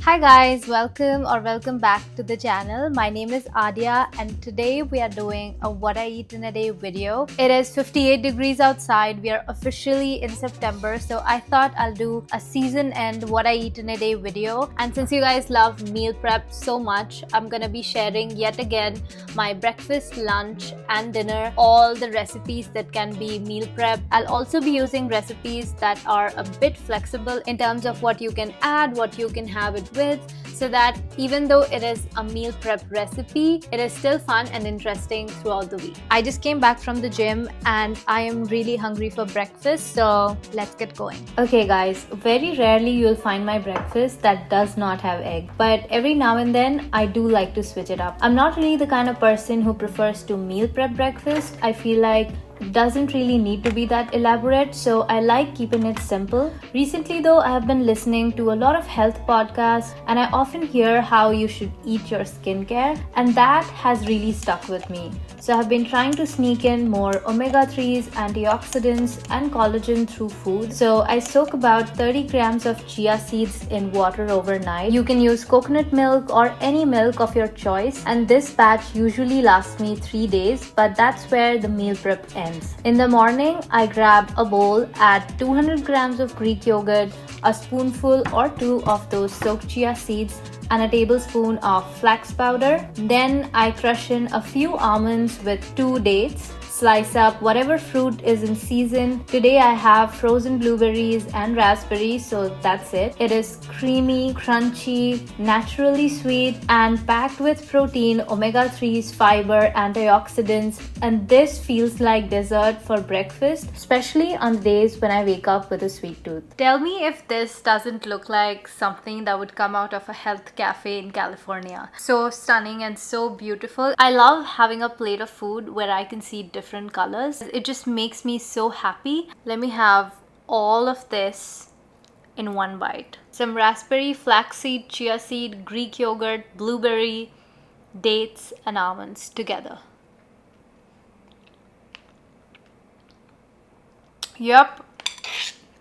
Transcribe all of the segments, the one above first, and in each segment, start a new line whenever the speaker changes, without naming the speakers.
Hi guys, welcome back to the channel. My name is Adya and today we are doing a what I eat in a day video. It is 58 degrees outside. We are officially in September, so I thought I'll do a season end what I eat in a day video. And since you guys love meal prep so much, I'm gonna be sharing yet again my breakfast, lunch and dinner, all the recipes that can be meal prep. I'll also be using recipes that are a bit flexible in terms of what you can add, what you can have it with, so that even though it is a meal prep recipe, it is still fun and interesting throughout the week. I just came back from the gym and I am really hungry for breakfast, so let's get going. Okay guys, very rarely you'll find my breakfast that does not have egg, but every now and then I do like to switch it up. I'm not really the kind of person who prefers to meal prep breakfast. I feel like it doesn't really need to be that elaborate, so I like keeping it simple. Recently though, I have been listening to a lot of health podcasts and I often hear how you should eat your skincare, and that has really stuck with me. So I've been trying to sneak in more omega-3s, antioxidants and collagen through food. So I soak about 30 grams of chia seeds in water overnight. You can use coconut milk or any milk of your choice, and this batch usually lasts me 3 days, but that's where the meal prep ends. In the morning, I grab a bowl, add 200 grams of Greek yogurt, a spoonful or two of those soaked chia seeds, and a tablespoon of flax powder. Then I crush in a few almonds with 2 dates. Slice up whatever fruit is in season. Today I have frozen blueberries and raspberries, so that's it. It is creamy, crunchy, naturally sweet and packed with protein, omega-3s, fiber, antioxidants, and this feels like dessert for breakfast, especially on days when I wake up with a sweet tooth. Tell me if this doesn't look like something that would come out of a health cafe in California. So stunning and so beautiful. I love having a plate of food where I can see different colors. It just makes me so happy. Let me have all of this in one bite. Some raspberry, flaxseed, chia seed, Greek yogurt, blueberry, dates and almonds together. Yep,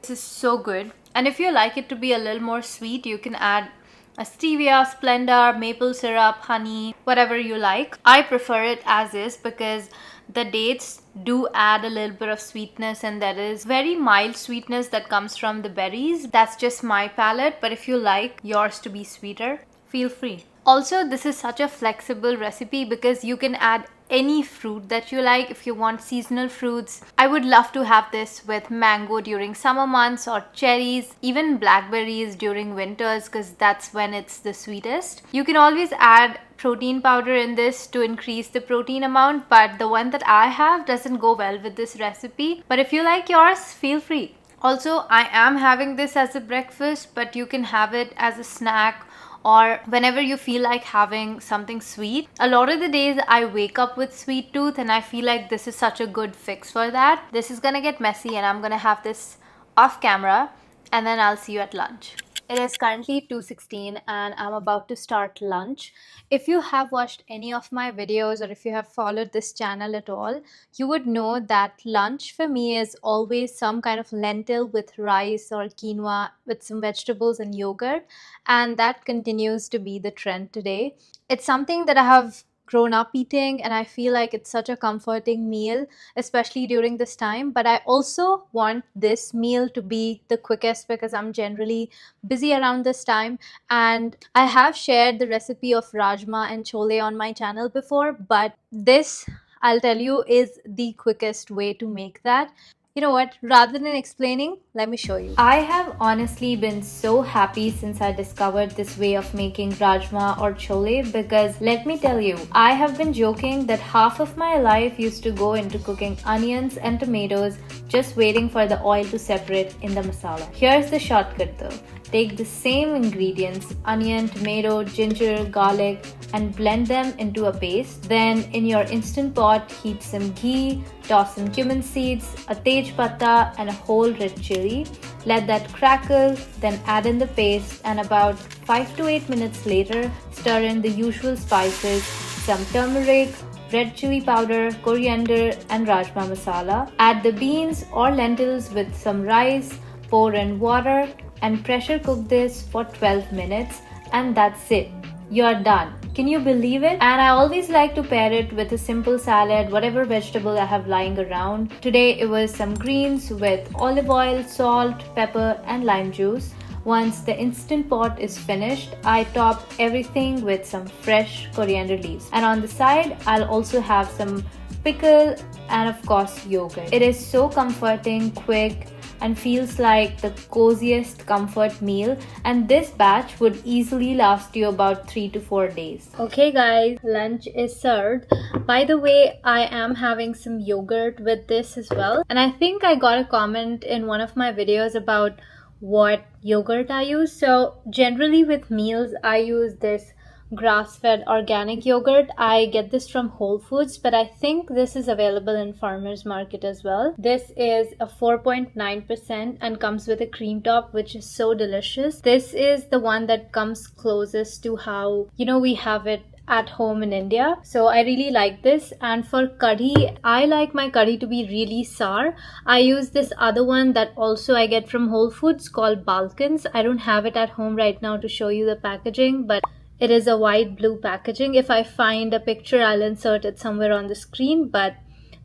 this is so good. And if you like it to be a little more sweet, you can add a stevia, Splenda, maple syrup, honey, whatever you like. I prefer it as is because the dates do add a little bit of sweetness, and there is very mild sweetness that comes from the berries. That's just my palate, but if you like yours to be sweeter, feel free. Also, this is such a flexible recipe because you can add any fruit that you like. If you want seasonal fruits, I would love to have this with mango during summer months, or cherries, even blackberries during winters because that's when it's the sweetest. You can always add protein powder in this to increase the protein amount, but the one that I have doesn't go well with this recipe. But if you like yours, feel free. Also, I am having this as a breakfast, but you can have it as a snack or whenever you feel like having something sweet. A lot of the days I wake up with sweet tooth and I feel like this is such a good fix for that. This is gonna get messy and I'm gonna have this off camera and then I'll see you at lunch. It is currently 2:16 and I'm about to start lunch. If you have watched any of my videos or if you have followed this channel at all, you would know that lunch for me is always some kind of lentil with rice or quinoa with some vegetables and yogurt, and that continues to be the trend today. It's something that I have grown up eating and I feel like it's such a comforting meal, especially during this time. But I also want this meal to be the quickest because I'm generally busy around this time, and I have shared the recipe of rajma and chole on my channel before, but this, I'll tell you, is the quickest way to make that. You know what, rather than explaining, let me show you. I have honestly been so happy since I discovered this way of making rajma or chole because let me tell you, I have been joking that half of my life used to go into cooking onions and tomatoes, just waiting for the oil to separate in the masala. Here's the shortcut though. Take the same ingredients, onion, tomato, ginger, garlic, and blend them into a paste. Then in your instant pot, heat some ghee, toss some cumin seeds, a tej patta, and a whole red chili. Let that crackle, then add in the paste, and about 5 to 8 minutes later, stir in the usual spices, some turmeric, red chili powder, coriander, and rajma masala. Add the beans or lentils with some rice, pour in water, and pressure cook this for 12 minutes. and that's it. You're done. Can you believe it? And I always like to pair it with a simple salad, whatever vegetable I have lying around. Today it was some greens with olive oil, salt, pepper, and lime juice. Once the instant pot is finished, I top everything with some fresh coriander leaves. And on the side, I'll also have some pickle and of course yogurt. It is so comforting, quick, and feels like the coziest comfort meal, and this batch would easily last you about 3 to 4 days. Okay guys, lunch is served. By the way, I am having some yogurt with this as well, and I think I got a comment in one of my videos about what yogurt I use. So generally with meals I use this grass-fed organic yogurt. I get this from Whole Foods, but I think this is available in farmers market as well. This is a 4.9% and comes with a cream top, which is so delicious. This is the one that comes closest to how we have it at home in India. So I really like this. And for curry, I like my curry to be really sour. I use this other one that also I get from Whole Foods called Balkans. I don't have it at home right now to show you the packaging, but it is a white blue packaging. If I find a picture, I'll insert it somewhere on the screen, but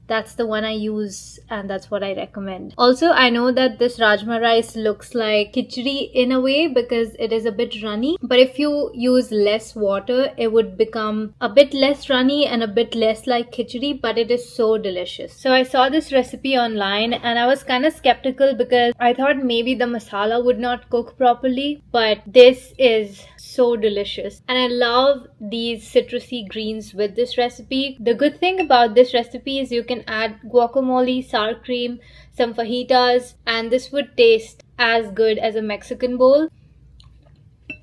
that's the one I use and that's what I recommend. Also, I know that this rajma rice looks like khichdi in a way because it is a bit runny, but if you use less water, it would become a bit less runny and a bit less like khichdi, but it is so delicious. So I saw this recipe online and I was kind of skeptical because I thought maybe the masala would not cook properly, but this is so delicious. And I love these citrusy greens with this recipe. The good thing about this recipe is you can add guacamole, sour cream, some fajitas, and this would taste as good as a Mexican bowl.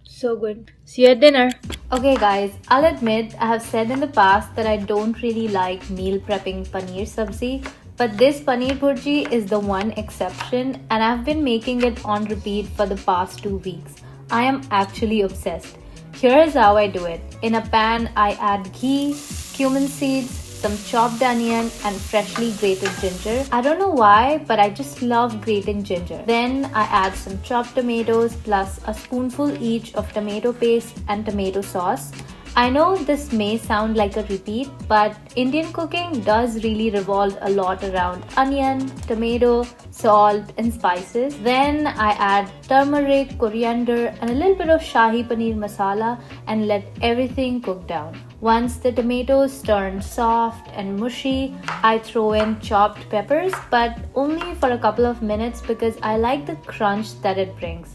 So good. See you at dinner. Okay guys, I'll admit I have said in the past that I don't really like meal prepping paneer sabzi, but this paneer bhurji is the one exception and I've been making it on repeat for the past 2 weeks. I am actually obsessed. Here is how I do it. In a pan, I add ghee, cumin seeds, some chopped onion and freshly grated ginger. I don't know why, but I just love grating ginger. Then I add some chopped tomatoes plus a spoonful each of tomato paste and tomato sauce. I know this may sound like a repeat, but Indian cooking does really revolve a lot around onion, tomato, salt and spices. Then I add turmeric, coriander and a little bit of Shahi Paneer masala and let everything cook down. Once the tomatoes turn soft and mushy, I throw in chopped peppers, but only for a couple of minutes because I like the crunch that it brings.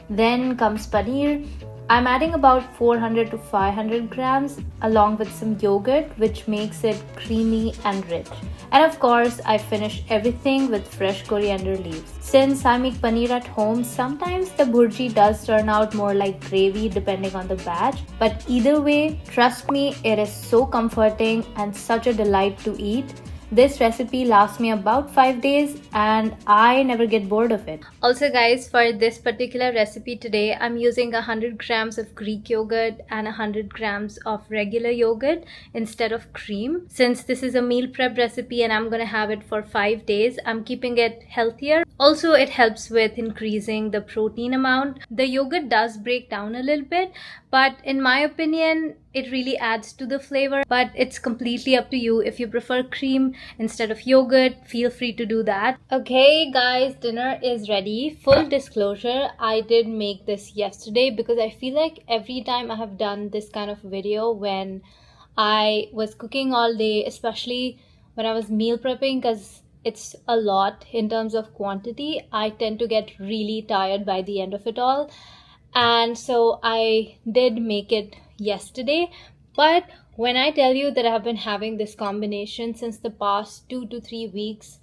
Then comes paneer. I'm adding about 400 to 500 grams along with some yogurt, which makes it creamy and rich. And of course, I finish everything with fresh coriander leaves. Since I make paneer at home, sometimes the bhurji does turn out more like gravy depending on the batch. But either way, trust me, it is so comforting and such a delight to eat. This recipe lasts me about 5 days and I never get bored of it. Also guys, for this particular recipe today, I'm using 100 grams of Greek yogurt and 100 grams of regular yogurt instead of cream. Since this is a meal prep recipe and I'm gonna have it for 5 days, I'm keeping it healthier. Also, it helps with increasing the protein amount. The yogurt does break down a little bit, but in my opinion, it really adds to the flavor. But it's completely up to you. If you prefer cream instead of yogurt, feel free to do that. Okay guys, dinner is ready. Full disclosure, I did make this yesterday because I feel like every time I have done this kind of video when I was cooking all day, especially when I was meal prepping, because it's a lot in terms of quantity, I tend to get really tired by the end of it all. And so I did make it yesterday. But when I tell you that I have been having this combination since the past 2 to 3 weeks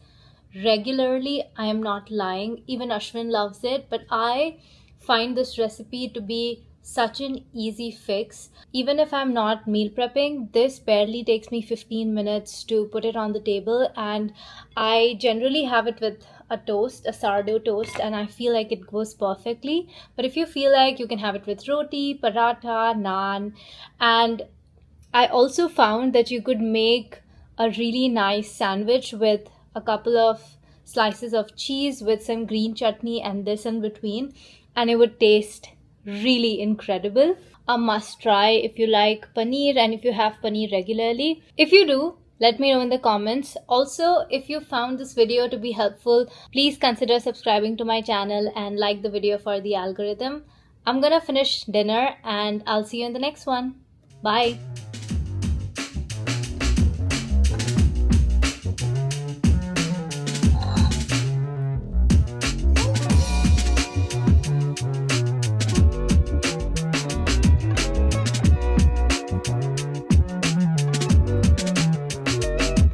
regularly, I am not lying. Even Ashwin loves it, but I find this recipe to be such an easy fix. Even if I'm not meal prepping, this barely takes me 15 minutes to put it on the table, and I generally have it with a toast, a sourdough toast, and I feel like it goes perfectly. But if you feel like, you can have it with roti, paratha, naan. And I also found that you could make a really nice sandwich with a couple of slices of cheese with some green chutney and this in between, and it would taste really incredible. A must try if you like paneer and if you have paneer regularly. If you do, let me know in the comments. Also, if you found this video to be helpful, please consider subscribing to my channel and like the video for the algorithm. I'm gonna finish dinner and I'll see you in the next one. Bye.